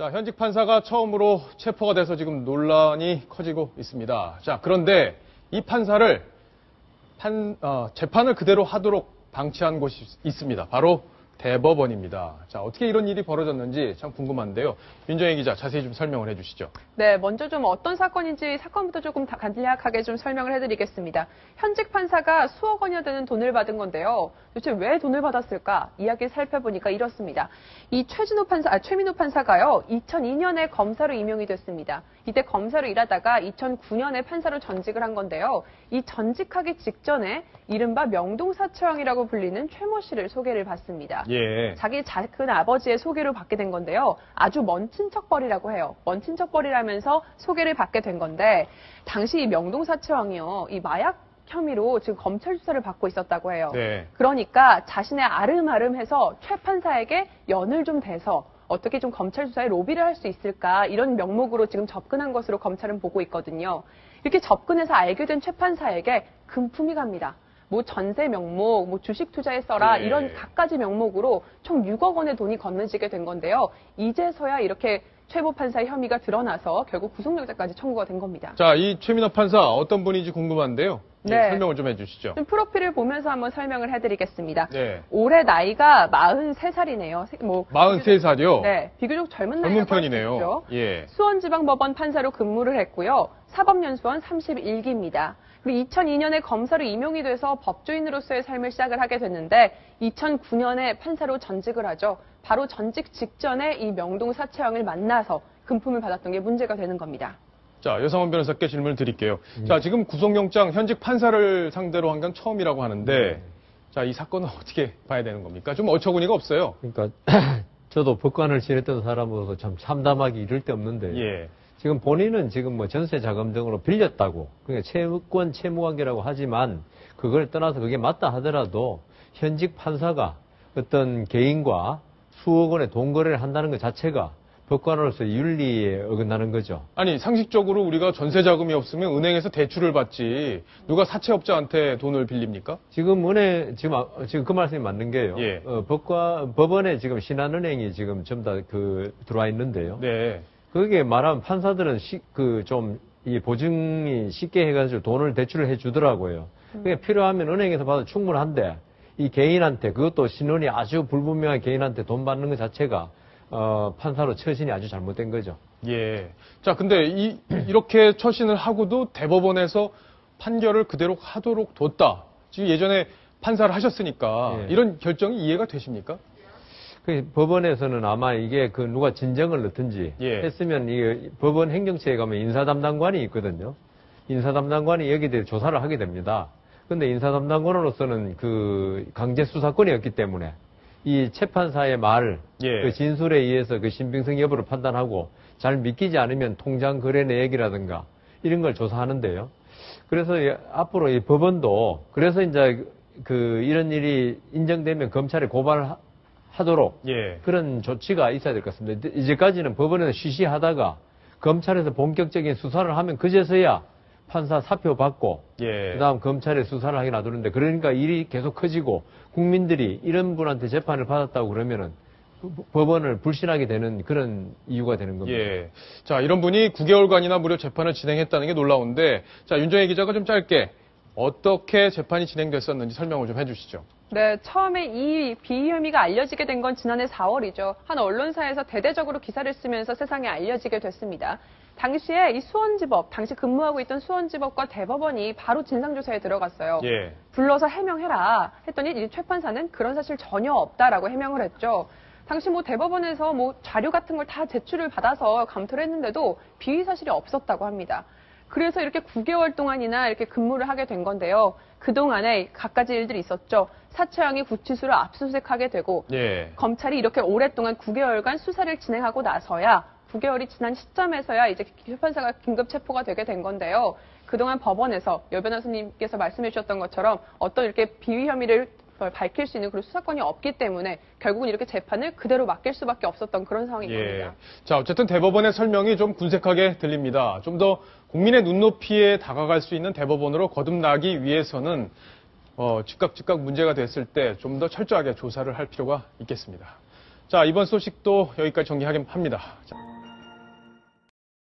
자, 현직 판사가 처음으로 체포가 돼서 지금 논란이 커지고 있습니다. 자, 그런데 이 판사를 재판을 그대로 하도록 방치한 곳이 있습니다. 바로 대법원입니다. 자, 어떻게 이런 일이 벌어졌는지 참 궁금한데요. 윤정혜 기자, 자세히 좀 설명을 해주시죠. 네, 먼저 좀 어떤 사건인지 사건부터 조금 간략하게 좀 설명을 해드리겠습니다. 현직 판사가 수억 원여 되는 돈을 받은 건데요. 도대체 왜 돈을 받았을까? 이야기 살펴보니까 이렇습니다. 이 최민호 판사가요, 2002년에 검사로 임용이 됐습니다. 이때 검사로 일하다가 2009년에 판사로 전직을 한 건데요. 이 전직하기 직전에 이른바 명동사처형이라고 불리는 최모 씨를 소개를 받습니다. 예. 자기 작은 아버지의 소개를 받게 된 건데요. 아주 먼 친척벌이라고 해요. 먼 친척벌이라면서 소개를 받게 된 건데 당시 이 명동사처형이요. 이 마약 혐의로 지금 검찰 수사를 받고 있었다고 해요. 네. 그러니까 자신의 아름아름해서 최 판사에게 연을 좀 대서 어떻게 좀 검찰 수사에 로비를 할 수 있을까 이런 명목으로 지금 접근한 것으로 검찰은 보고 있거든요. 이렇게 접근해서 알게 된 최 판사에게 금품이 갑니다. 뭐 전세 명목, 뭐 주식 투자에 써라 네. 이런 갖가지 명목으로 총 6억 원의 돈이 건너지게 된 건데요. 이제서야 이렇게 최모 판사의 혐의가 드러나서 결국 구속영장까지 청구가 된 겁니다. 자, 이 최민호 판사 어떤 분인지 궁금한데요. 네. 예, 설명을 좀 해주시죠. 좀 프로필을 보면서 한번 설명을 해드리겠습니다. 네. 올해 나이가 43살이네요. 43살이요? 네, 비교적 젊은 나이라고 편이네요. 예. 수원지방법원 판사로 근무를 했고요. 사법연수원 31기입니다. 그리고 2002년에 검사로 임용이 돼서 법조인으로서의 삶을 시작을 하게 됐는데 2009년에 판사로 전직을 하죠. 바로 전직 직전에 이 명동 사채형을 만나서 금품을 받았던 게 문제가 되는 겁니다. 자, 여상원 변호사께 질문을 드릴게요. 자, 지금 구속영장 현직 판사를 상대로 한 건 처음이라고 하는데 자, 이 사건은 어떻게 봐야 되는 겁니까? 좀 어처구니가 없어요. 그러니까 저도 법관을 지냈던 사람으로서 참 참담하기 이를 데 없는데 예. 지금 본인은 지금 뭐 전세 자금 등으로 빌렸다고 그러니까 채권 채무 관계라고 하지만 그걸 떠나서 그게 맞다 하더라도 현직 판사가 어떤 개인과 수억 원의 돈 거래를 한다는 것 자체가 법관으로서 윤리에 어긋나는 거죠. 아니, 상식적으로 우리가 전세 자금이 없으면 은행에서 대출을 받지 누가 사채업자한테 돈을 빌립니까? 지금 지금 그 말씀이 맞는 게요. 예. 법원에 지금 신한은행이 지금 전부 다 들어와 있는데요. 네. 그게 말하면 판사들은 이 보증이 쉽게 해가지고 돈을 대출을 해주더라고요. 그게 필요하면 은행에서 받아 충분한데 이 개인한테 그것도 신원이 아주 불분명한 개인한테 돈 받는 것 자체가 판사로 처신이 아주 잘못된 거죠. 예. 자, 근데 이렇게 처신을 하고도 대법원에서 판결을 그대로 하도록 뒀다. 지금 예전에 판사를 하셨으니까 예. 이런 결정이 이해가 되십니까? 그 법원에서는 아마 이게 누가 진정을 넣든지 예. 했으면 이 법원 행정처에 가면 인사담당관이 있거든요. 인사담당관이 여기에 대해 조사를 하게 됩니다. 근데 인사담당관으로서는 강제 수사권이었기 때문에 이 재판사의 말, 예. 그 진술에 의해서 그 신빙성 여부를 판단하고 잘 믿기지 않으면 통장 거래 내역이라든가 이런 걸 조사하는데요. 그래서 앞으로 이 법원도 그래서 이제 이런 일이 인정되면 검찰에 고발하도록 예. 그런 조치가 있어야 될 것 같습니다. 이제까지는 법원에서 쉬쉬하다가 검찰에서 본격적인 수사를 하면 그제서야 판사 사표 받고 예. 그다음 검찰에 수사를 하게 놔두는데 그러니까 일이 계속 커지고 국민들이 이런 분한테 재판을 받았다고 그러면은 법원을 불신하게 되는 그런 이유가 되는 겁니다. 예. 자, 이런 분이 9개월간이나 무려 재판을 진행했다는 게 놀라운데 자, 윤정혜 기자가 좀 짧게 어떻게 재판이 진행됐었는지 설명을 좀 해주시죠. 네, 처음에 이 비위 혐의가 알려지게 된 건 지난해 4월이죠. 한 언론사에서 대대적으로 기사를 쓰면서 세상에 알려지게 됐습니다. 당시에 이 수원지법, 당시 근무하고 있던 수원지법과 대법원이 바로 진상조사에 들어갔어요. 예. 불러서 해명해라 했더니 이 최 판사는 그런 사실 전혀 없다라고 해명을 했죠. 당시 대법원에서 자료 같은 걸 다 제출을 받아서 감토를 했는데도 비위 사실이 없었다고 합니다. 그래서 이렇게 9개월 동안이나 이렇게 근무를 하게 된 건데요. 그동안에 갖가지 일들이 있었죠. 사채형이 구치소를 압수수색하게 되고 예. 검찰이 이렇게 오랫동안 9개월간 수사를 진행하고 나서야 9개월이 지난 시점에서야 이제 최 판사가 긴급 체포가 되게 된 건데요. 그동안 법원에서 여 변호사님께서 말씀해 주셨던 것처럼 어떤 이렇게 비위 혐의를 밝힐 수 있는 그런 수사권이 없기 때문에 결국은 이렇게 재판을 그대로 맡길 수밖에 없었던 그런 상황인 겁니다. 자, 어쨌든 대법원의 설명이 좀 군색하게 들립니다. 좀 더 국민의 눈높이에 다가갈 수 있는 대법원으로 거듭나기 위해서는 즉각 문제가 됐을 때 좀 더 철저하게 조사를 할 필요가 있겠습니다. 자, 이번 소식도 여기까지 정리하긴 합니다. 자.